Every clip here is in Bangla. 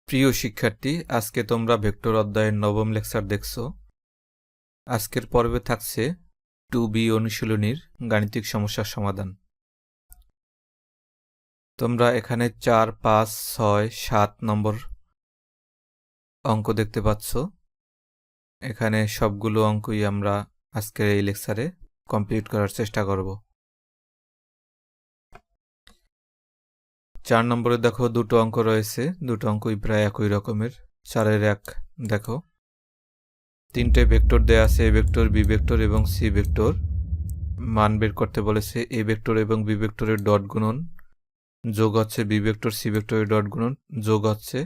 প্রিয় শিক্ষার্থী, আজকে তোমরা ভেক্টর অধ্যায়ের নবম লেকচার দেখছো। আজকের পর্বে থাকছে 2B অনুশীলনীর গাণিতিক সমস্যার সমাধান। তোমরা এখানে 4, 5, 6, 7 নম্বর অঙ্ক দেখতে পাচ্ছ। এখানে সবগুলো অঙ্কই আমরা আজকের এই লেকচারে কমপ্লিট করার চেষ্টা করব। 4 নম্বরে দেখো দুটো অঙ্ক রয়েছে, দুটো অঙ্কই প্রায় একই রকমের। 4-এর 1 দেখো, তিনটে ভেক্টর দেয়া আছে, এ ভেক্টর, বি ভেক্টর এবং সি ভেক্টর। মান বের করতে বলেছে। এ ভেক্টর এবং বি ভেক্টরের ডট গুণন যোগ হচ্ছে বি ভেক্টর সি ভেক্টরের ডট গুণন যোগ হচ্ছে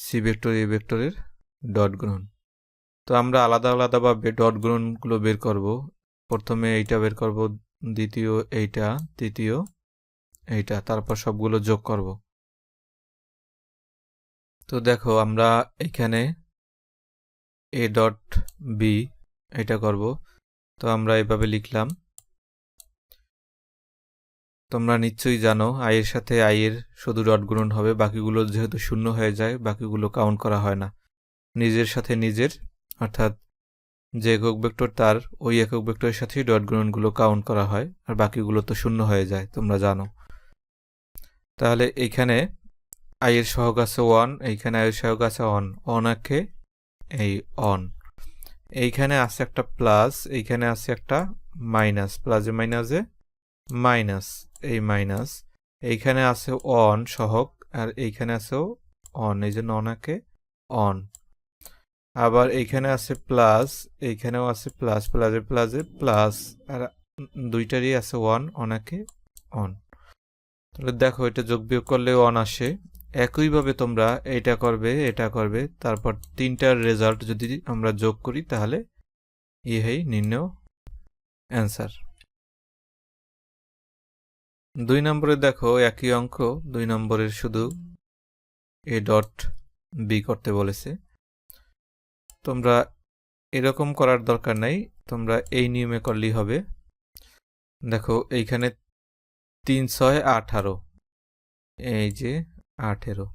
সি ভেক্টর এ ভেক্টরের ডট গুণন। তো আমরা আলাদা আলাদাভাবে ডট গুণনগুলো বের করব। প্রথমে এইটা বের করব, দ্বিতীয় এইটা, তৃতীয় এইটা, তারপর সবগুলো যোগ করব। তো দেখো আমরা এখানে এ ডট বি এটা করব। তো আমরা এভাবে লিখলাম। তোমরা নিশ্চয়ই জানো আই এর সাথে আই এর শুধু ডট গুণন হবে, বাকিগুলো যেহেতু শূন্য হয়ে যায় বাকিগুলো কাউন্ট করা হয় না। নিজের সাথে নিজের, অর্থাৎ যে একক ভেক্টর তার ওই একক ভেক্টরের সাথেই ডট গুণনগুলো কাউন্ট করা হয়, আর বাকিগুলো তো শূন্য হয়ে যায়, তোমরা জানো। তাহলে এইখানে আই এর সহগ আছে 1, এইখানে আই এর সহগ আছে অন, অনাকে এই অন, এইখানে আছে একটা প্লাস, এইখানে আছে একটা মাইনাস, প্লাসে মাইনাসে মাইনাস, এই মাইনাস, এইখানে আছে অন সহগ, আর এইখানে আছেও অন, এই জন্য অনাকে অন। আবার এইখানে আছে প্লাস, এইখানেও আছে প্লাস, প্লাসে প্লাসে প্লাস, আর দুইটারই আছে ওয়ান, অনাকে অন। তাহলে দেখো এটা যোগ বিয়োগ করলে অন আসে। একইভাবে তোমরা এটা করবে, এটা করবে, তারপর তিনটার রেজাল্ট যদি আমরা যোগ করি তাহলে ইহেই নির্ণয় অ্যান্সার। 2 নম্বরে দেখো একই অঙ্ক, 2 নম্বরের শুধু এ ডট বি করতে বলেছে। তোমরা এরকম করার দরকার নাই, তোমরা এই নিয়মে করলেই হবে। দেখো এইখানে 3, 6, 18, এই যে 18,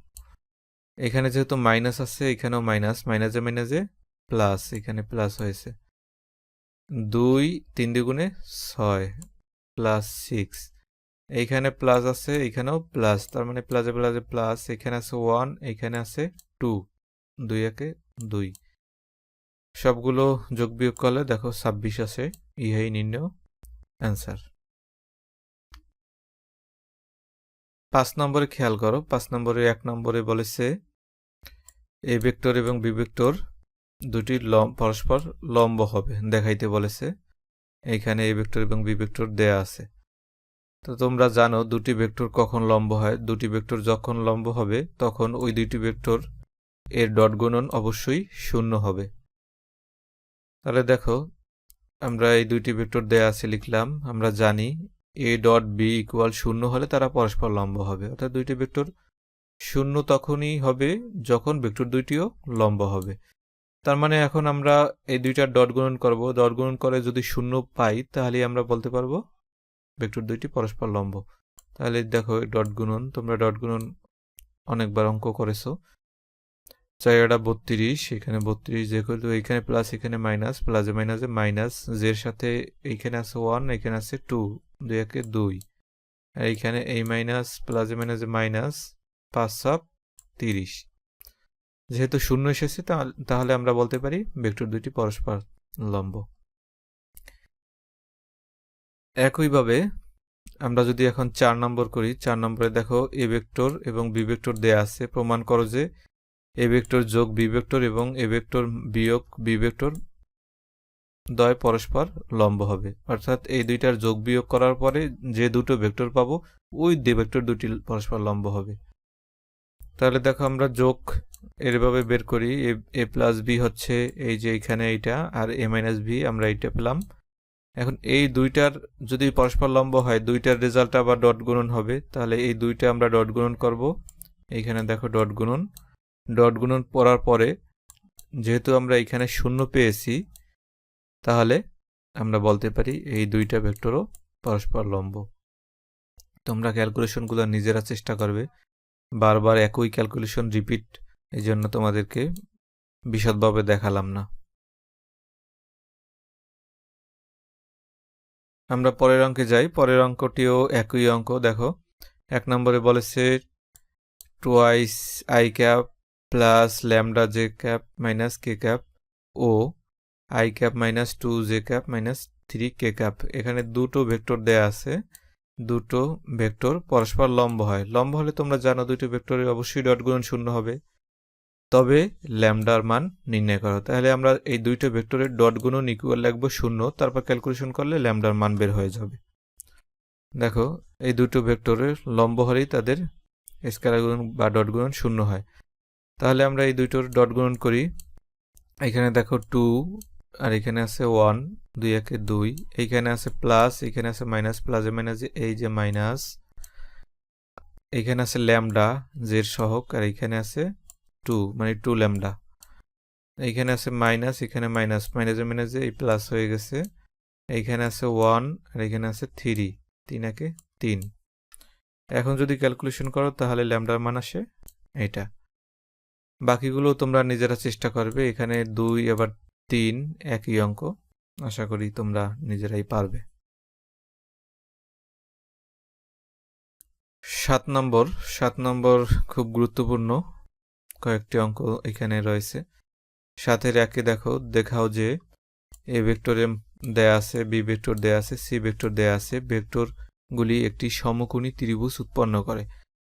এখানে যেহেতু মাইনাস আছে এখানেও মাইনাস, মাইনাসে মাইনাসে প্লাস, এখানে প্লাস হয়েছে। 2 3 দ্বিগুণে 6 প্লাস 6, এইখানে প্লাস আছে এখানেও প্লাস, তার মানে প্লাসে প্লাসে প্লাস, এখানে আছে 1, এখানে আছে 2, 2 একে 2, সবগুলো যোগ বিয়োগ করলে দেখো 26 আসে। ইহাই নির্ণয় অ্যান্সার। 5 নম্বরে খেয়াল করো, 5 নম্বরে 1 নম্বরে বলেছে এ ভেক্টর এবং বি ভেক্টর দুটি পরস্পর লম্ব হবে দেখাইতে বলেছে। এইখানে এ ভেক্টর এবং বি ভেক্টর দেয়া আছে। তো তোমরা জানো দুটি ভেক্টর কখন লম্ব হয়। দুটি ভেক্টর যখন লম্ব হবে তখন ওই দুটি ভেক্টর এর ডট গুণন অবশ্যই শূন্য হবে। তাহলে দেখো আমরা এই দুইটি ভেক্টর দেয়া আছে লিখলাম। আমরা জানি এ ডট বি ইকুয়াল শূন্য হলে তারা পরস্পর লম্ব হবে, অর্থাৎ দুইটি ভেক্টর শূন্য তখনই হবে যখন ভেক্টর দুইটিও লম্ব হবে। তার মানে এখন আমরা এই দুইটার ডট গুণন করব, ডট গুণন করে যদি শূন্য পাই তাহলে আমরা বলতে পারবো ভেক্টর দুইটি পরস্পর লম্ব। তাহলে দেখো ডট গুণন, তোমরা ডট গুণন অনেকবার অঙ্ক করেছো। 4 32, এখানে 32 যেহেতু এইখানে প্লাস এখানে মাইনাস, প্লাসে মাইনাসে মাইনাস, জের সাথে এইখানে আছে 1, এখানে আছে 2, 2 একে 2, এইখানে এই মাইনাস প্লাসে মাইনাসে মাইনাস, 5 30, যেহেতু শূন্য এসেছে তাহলে আমরা বলতে পারি ভেক্টর দুইটি পরস্পর লম্ব। একইভাবে আমরা যদি এখন 4 নম্বর করি, 4 নম্বরে দেখো এ ভেক্টর এবং বি ভেক্টর দেয়া আছে। প্রমাণ করো যে এ ভেক্টর যোগ বি ভেক্টর এবং এ ভেক্টর বিয়োগ বি ভেক্টর দ্বয় পরস্পর লম্ব হবে, অর্থাৎ এই দুইটার যোগ বিয়োগ করার পরে যে দুটো ভেক্টর পাবো ওই ভেক্টর দুটি পরস্পর লম্ব হবে। তাহলে দেখো আমরা যোগ এরভাবে বের করি, এ প্লাস বি হচ্ছে এই যে এইখানে এইটা, আর এ মাইনাস বি আমরা এইটা পেলাম। এখন এই দুইটার যদি পরস্পর লম্ব হয় দুইটার রেজাল্ট আবার ডট গুণন হবে, তাহলে এই দুইটা আমরা ডট গুণন করব। এইখানে দেখো ডট গুণন, ডট গুণন করার পরে যেহেতু আমরা এখানে শূন্য পেয়েছি তাহলে আমরা বলতে পারি এই দুইটা ভেক্টরও পরস্পর লম্ব। তোমরা ক্যালকুলেশনগুলো নিজেরা চেষ্টা করবে, বারবার একই ক্যালকুলেশন রিপিট এই জন্য তোমাদেরকে বিশদভাবে দেখালাম না। আমরা পরের অঙ্কে যাই। পরের অঙ্কটিও একই অঙ্ক। দেখো 1 নম্বরে বলেছে twice i cap plus lambda j cap minus k cap ও i cap minus 2 j cap minus 3 k cap. এখানে দুটো ভেক্টর দেয়া আছে। দুটো ভেক্টর পরস্পর লম্ব হয়। লম্ব হলে তোমরা জানো দুটো ভেক্টরের অবশ্যই ডট গুণন শূন্য হবে, তবে ল্যামডার মান নির্ণয় করো। তাহলে আমরা এই দুইটা ভেক্টরের ডট গুণন ইকুয়াল লিখবো 0, তারপর ক্যালকুলেশন করলে ল্যামডার মান বের হয়ে যাবে। দেখো এই দুটো ভেক্টরের লম্ব হলেই তাদের স্কেলার গুণন বা ডট গুণন 0 হয়। তাহলে আমরা এই দুইটোর ডট গুণন করি। এখানে দেখো 2 আর এখানে আছে 1, 2 একে 2, এইখানে আছে প্লাস, এখানে আছে মাইনাস, প্লাসে মাইনাসে এই যে মাইনাস, এখানে আছে ল্যামডা জের সহগ, আর এখানে আছে 2 মানে 2 ল্যামডা, এইখানে আছে মাইনাস, এখানে মাইনাস, মাইনাসে মাইনাসে এই প্লাস হয়ে গেছে, এইখানে আছে 1 আর এখানে আছে 3, 3 একে 3। এখন যদি ক্যালকুলেশন করো তাহলে ল্যামডার মান আসে এটা। বাকিগুলো তোমরা নিজেরা চেষ্টা করবে। এখানে 2 আবার 3 একই অঙ্ক, আশা করি তোমরা নিজেরাই পারবে। 7 নম্বর খুব গুরুত্বপূর্ণ কয়েকটি অঙ্ক এখানে রয়েছে। 7-এর 1-এ দেখাও যে এ ভেক্টরে দেয়া আছে, বি ভেক্টর দেয়া আছে, সি ভেক্টর দেয়া আছে। ভেক্টরগুলি একটি সমকোণী ত্রিভুজ উৎপন্ন করে।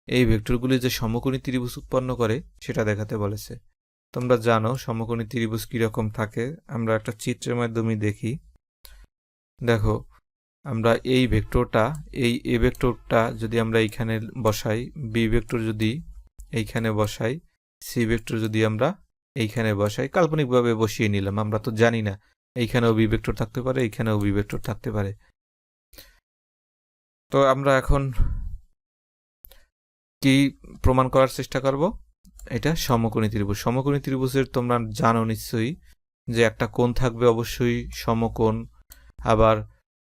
এই ভেক্টরগুলি যে সমকোণী ত্রিভুজ উৎপন্ন করে সেটা দেখাতে বলেছে। তোমরা জানো সমকোণী ত্রিভুজ কিরকম থাকে, আমরা একটা চিত্রের মাধ্যমে দেখি। দেখো আমরা এই ভেক্টরটা, এই এ ভেক্টরটা যদি আমরা এইখানে বসাই, বি ভেক্টর যদি এইখানে বসাই, সি ভেক্টর যদি আমরা এইখানে বসাই, কাল্পনিকভাবে বসিয়ে নিলাম, আমরা তো জানি না এইখানেও বি ভেক্টর থাকতে পারে, এইখানেও বি ভেক্টর থাকতে পারে। তো আমরা এখন কি প্রমাণ করার চেষ্টা করব? এটা সমকোণী ত্রিভুজ। সমকোণী ত্রিভুজের তোমরা জানো নিশ্চয়ই যে একটা কোণ থাকবে অবশ্যই সমকোণ, আবার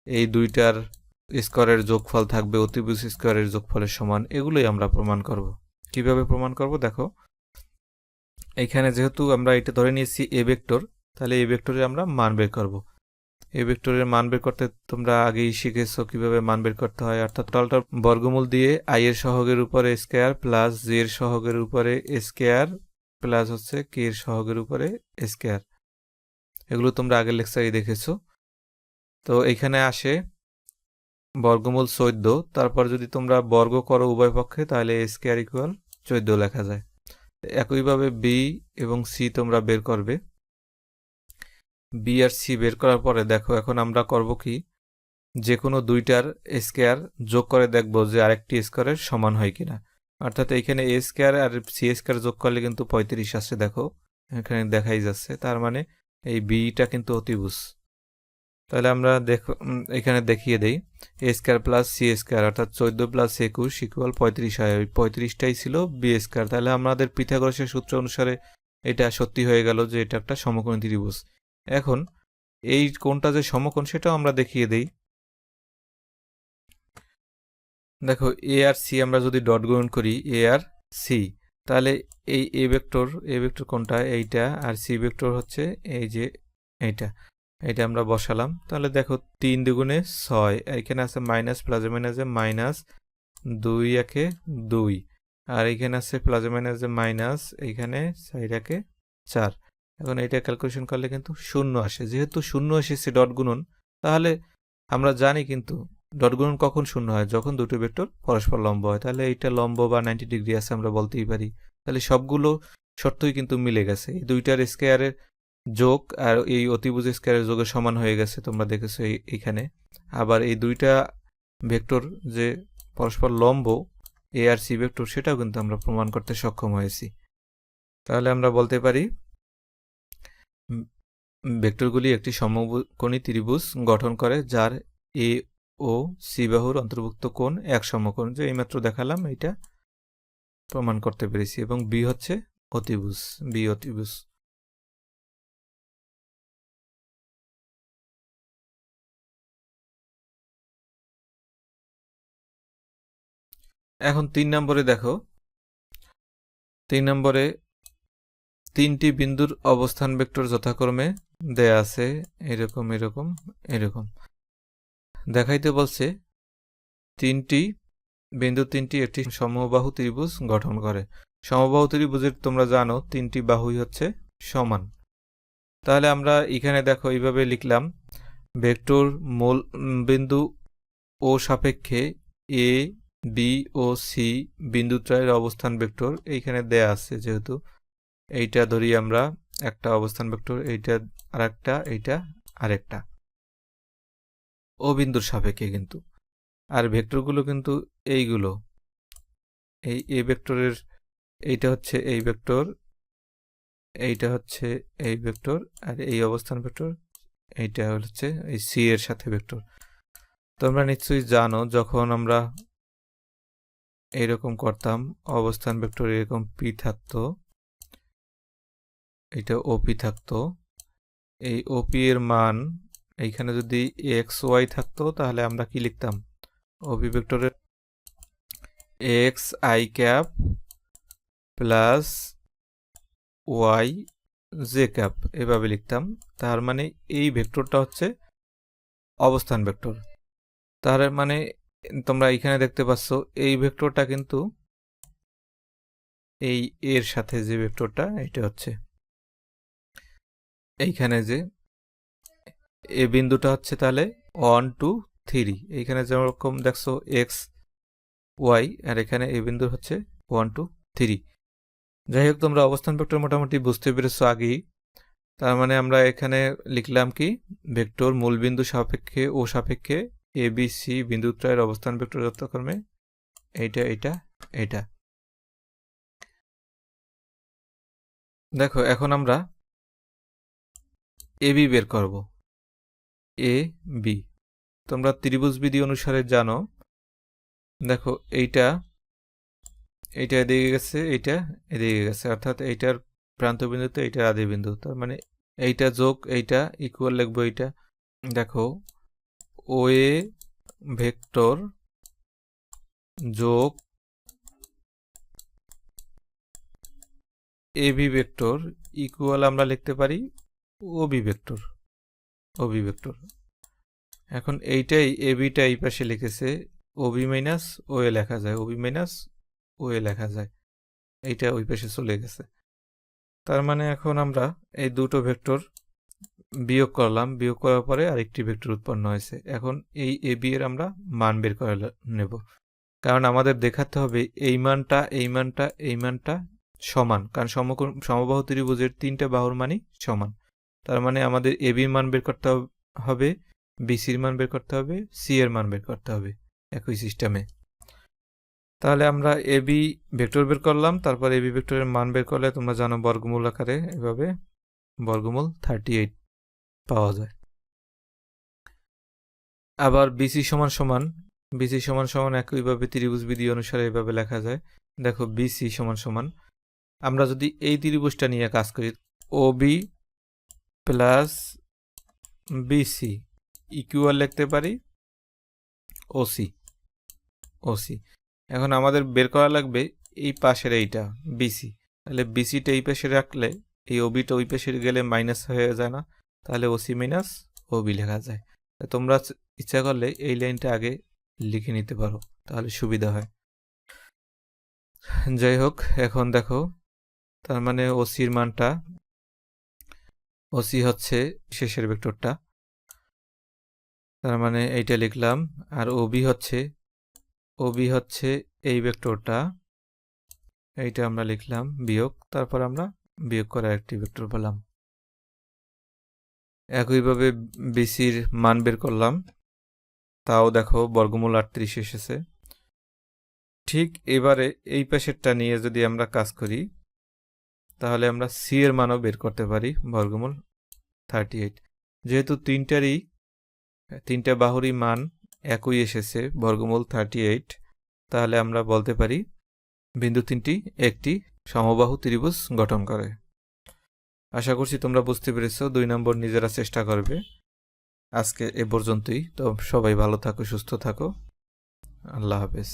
এই দুইটার স্কয়ারের যোগফল থাকবে অতিভুজ স্কয়ারের যোগফলের সমান। এগুলোই আমরা প্রমাণ করব। কিভাবে প্রমাণ করব? দেখো এইখানে যেহেতু আমরা এটা ধরে নিয়েছি এ ভেক্টর, তাহলে এই ভেক্টরে আমরা মান বের করব। এই ভেক্টরের মান বের করতে তোমরা আগেই শিখেছো কিভাবে মান বের করতে হয়, অর্থাৎ টোটালটার বর্গমূল দিয়ে আই এর সহগের উপরে স্কয়ার প্লাস জে এর সহগের উপরে স্কয়ার প্লাস হচ্ছে কে এর সহগের উপরে স্কয়ার। এগুলো তোমরা আগের লেকচারে দেখেছো। তো এখানে আসে বর্গমূল 14, তারপর যদি তোমরা বর্গ করো উভয় পক্ষে তাহলে স্কয়ার ইকুয়াল 14 লেখা যায়। একইভাবে বি এবং সি তোমরা বের করবে। বি আর সি বের করার পরে দেখো এখন আমরা করব কি, যে কোনো দুইটার স্কয়ার যোগ করে দেখব যে আরেকটি স্কয়ারের সমান হয় কিনা। অর্থাৎ এইখানে এ স্কয়ার আর সি স্কয়ার যোগ করলে কিন্তু 35 আসছে। দেখো এখানে দেখাই যাচ্ছে, তার মানে এই বিটা কিন্তু অতিভুজ। তাহলে আমরা এখানে দেখিয়ে দেই, এ স্কয়ার প্লাস সি স্কয়ার অর্থাৎ 14 প্লাস 21 ইকুয়াল 35 হয়। ওই 35টাই ছিল বি স্কয়ার। তাহলে আমাদের পিথাগোরাসের সূত্র অনুসারে এটা সত্যি হয়ে গেল যে এটা একটা সমকোণী ত্রিভুজ। এখন এই কোণটা যে সমকোণ সেটাও আমরা দেখিয়ে দেই। দেখো এ আর সি আমরা যদি ডট গুণন করি এ আর সি, তাহলে এই এ ভেক্টর কোনটা? এইটা, আর সি ভেক্টর হচ্ছে এই যে এইটা, এটা আমরা বসালাম। তাহলে দেখো 3 দুগুণে 6, এখানে আছে মাইনাস, প্লাসে মাইনাসে মাইনাস, 2 একে 2, আর এখানে আছে প্লাসে মাইনাসে মাইনাস, এইখানে 4 একে 4। এখন এটা ক্যালকুলেশন করলে কিন্তু 0 আসে। যেহেতু 0 এসেছে ডট গুণন, তাহলে আমরা জানি কিন্তু ডট গুণন কখন 0 হয়? যখন দুটো ভেক্টর পরস্পর লম্ব হয়। তাহলে এইটা লম্ব বা 90 ডিগ্রি আছে আমরা বলতেই পারি। তাহলে সবগুলো শর্তই কিন্তু মিলে গেছে। এই দুইটার স্কয়ারের যোগ আর এই অতিভুজ স্কয়ারের যোগের সমান হয়ে গেছে, তোমরা দেখেছো এইখানে। আবার এই দুইটা ভেক্টর যে পরস্পর লম্ব এ আর সি ভেক্টর, সেটাও কিন্তু আমরা প্রমাণ করতে সক্ষম হয়েছি। তাহলে আমরা বলতে পারি ভেক্টরগুলি একটি সমকোণী ত্রিভুজ গঠন করে যার এ ও সি বাহুর অন্তর্ভুক্ত কোণ এক সমকোণ। যে এইমাত্র দেখালাম, এটা প্রমাণ করতে পেরেছি। এবং বি হচ্ছে অতিভুজ, বি অতিভুজ। এখন 3 নম্বরে দেখো, 3 নম্বরে তিনটি বিন্দুর অবস্থান ভেক্টর যথাক্রমে দেয়া আছে এরকম এরকম এরকম। দেখাইতে বলছে তিনটি একটি সমবাহু ত্রিভুজ গঠন করে। সমবাহু ত্রিভুজের তোমরা জানো তিনটি বাহুই হচ্ছে সমান। তাহলে আমরা এখানে দেখো এইভাবে লিখলাম, ভেক্টর মূল বিন্দু ও সাপেক্ষে এ বি ও সি বিন্দুত্রয়ের অবস্থান ভেক্টর এইখানে দেয়া আছে, যেহেতু এইটা ধরি আমরা একটা অবস্থান ভেক্টর, এইটা আরেকটা, এইটা আরেকটা, ও বিন্দুর সাপেক্ষে কিন্তু। আর ভেক্টরগুলো কিন্তু এইগুলো, এই এ ভেক্টরের এইটা হচ্ছে এই ভেক্টর, এইটা হচ্ছে এই ভেক্টর, আর এই অবস্থান ভেক্টর এইটা হচ্ছে এই সি এর সাথে ভেক্টর। তোমরা নিশ্চয়ই জানো যখন আমরা এইরকম করতাম অবস্থান ভেক্টর এরকম পি থাকতো, এটা ওপি থাকতো, এই ওপি এর মান এইখানে যদি এক্স ওয়াই থাকতো তাহলে আমরা কি লিখতাম, ওপি ভেক্টরের x i cap plus y j cap এভাবে লিখতাম। তার মানে এই ভেক্টরটা হচ্ছে অবস্থান ভেক্টর। তার মানে তোমরা এখানে দেখতে পাচ্ছ এই ভেক্টরটা কিন্তু এই এর সাথে যে ভেক্টরটা এটা হচ্ছে এইখানে যে এ বিন্দুটা হচ্ছে তাহলে 1 2 3, এইখানে যেরকম দেখছো এক্স ওয়াই, আর এখানে এ বিন্দু হচ্ছে 1 2 3। যাই হোক তোমরা অবস্থান ভেক্টর মোটামুটি বুঝতে পেরেছো আগেই। তার মানে আমরা এখানে লিখলাম কি, ভেক্টর মূলবিন্দু সাপেক্ষে ও সাপেক্ষে এ বি সি বিন্দুত্রয়ের অবস্থান ভেক্টর যথাক্রমে এইটা এইটা এইটা। দেখো এখন আমরা এ বি বের করব। এ বি তোমরা ত্রিভুজ বিধি অনুসারে জানো, দেখো এইটা এইটা এদিকে গেছে, এইটা এদিকে গেছে, অর্থাৎ এইটার প্রান্ত বিন্দুতে এইটার আদি বিন্দু, তার মানে এইটা যোগ এইটা ইকুয়াল লিখবো এইটা। দেখো ও এ ভেক্টর যোগ এ বি ভেক্টর ইকুয়াল আমরা লিখতে পারি ও বি ভেক্টর, ও বি ভেক্টর। এখন এইটাই এ বিটা এই পাশে লিখেছে, ও বি মাইনাস ও এ লেখা যায়, ও বি মাইনাস ও এ লেখা যায়, এইটা ওই পাশে চলে গেছে। তার মানে এখন আমরা এই দুটো ভেক্টর বিয়োগ করলাম, বিয়োগ করার পরে আরেকটি ভেক্টর উৎপন্ন হয়েছে। এখন এই এ বি এর আমরা মান বের করে নেব, কারণ আমাদের দেখাতে হবে এই মানটা এই মানটা এই মানটা সমান, কারণ সমবাহু ত্রিভুজের তিনটা বাহুর মানই সমান। তার মানে আমাদের এ বির মান বের করতে হবে, বিসির মান বের করতে হবে, সি এর মান বের করতে হবে একই সিস্টেমে। তাহলে আমরা এ বি ভেক্টর বের করলাম, তারপর এ বি ভেক্টরের মান বের করলে তোমরা জানো বর্গমূল আকারে এভাবে বর্গমূল 38 পাওয়া যায়। আবার বিসি সমান সমান, বিসি সমান সমান একইভাবে ত্রিভুজ বিধি অনুসারে এভাবে লেখা যায়। দেখো বিসি সমান সমান, আমরা যদি এই ত্রিভুজটা নিয়ে কাজ করি, ও বি প্লাস বিসি ইকুয়াল লিখতে পারি ওসি, ওসি। এখন আমাদের বের করা লাগবে এই পাশের এইটা বিসি, তাহলে বিসিটা এই পাশে রাখলে এই ওবিটা ওই পাশে গেলে মাইনাস হয়ে যায় না, তাহলে ওসি মাইনাস ওবি লেখা যায়। তোমরা ইচ্ছা করলে এই লাইনটা আগে লিখে নিতে পারো, তাহলে সুবিধা হয়। যাই হোক এখন দেখো, তার মানে ওসির মানটা, ওসি হচ্ছে শেষের ভেক্টরটা, তার মানে এইটা লিখলাম। আর ওবি হচ্ছে এই ভেক্টরটা, এইটা আমরা লিখলাম বিয়োগ, তারপর আমরা বিয়োগ করা একটি ভেক্টর পেলাম। একইভাবে বিসির মান বের করলাম, তাও দেখো বর্গমূল 38 এসেছে। ঠিক এবারে এই পাশেরটা নিয়ে যদি আমরা কাজ করি তাহলে আমরা সি এর মানও বের করতে পারি বর্গমূল 38। যেহেতু তিনটা বাহুরই মান একই এসেছে বর্গমূল 38, তাহলে আমরা বলতে পারি বিন্দু তিনটি একটি সমবাহু ত্রিভুজ গঠন করে। আশা করছি তোমরা বুঝতে পেরেছো। 2 নম্বর নিজেরা চেষ্টা করবে। আজকে এ পর্যন্তই। তো সবাই ভালো থাকো, সুস্থ থাকো। আল্লাহ হাফেজ।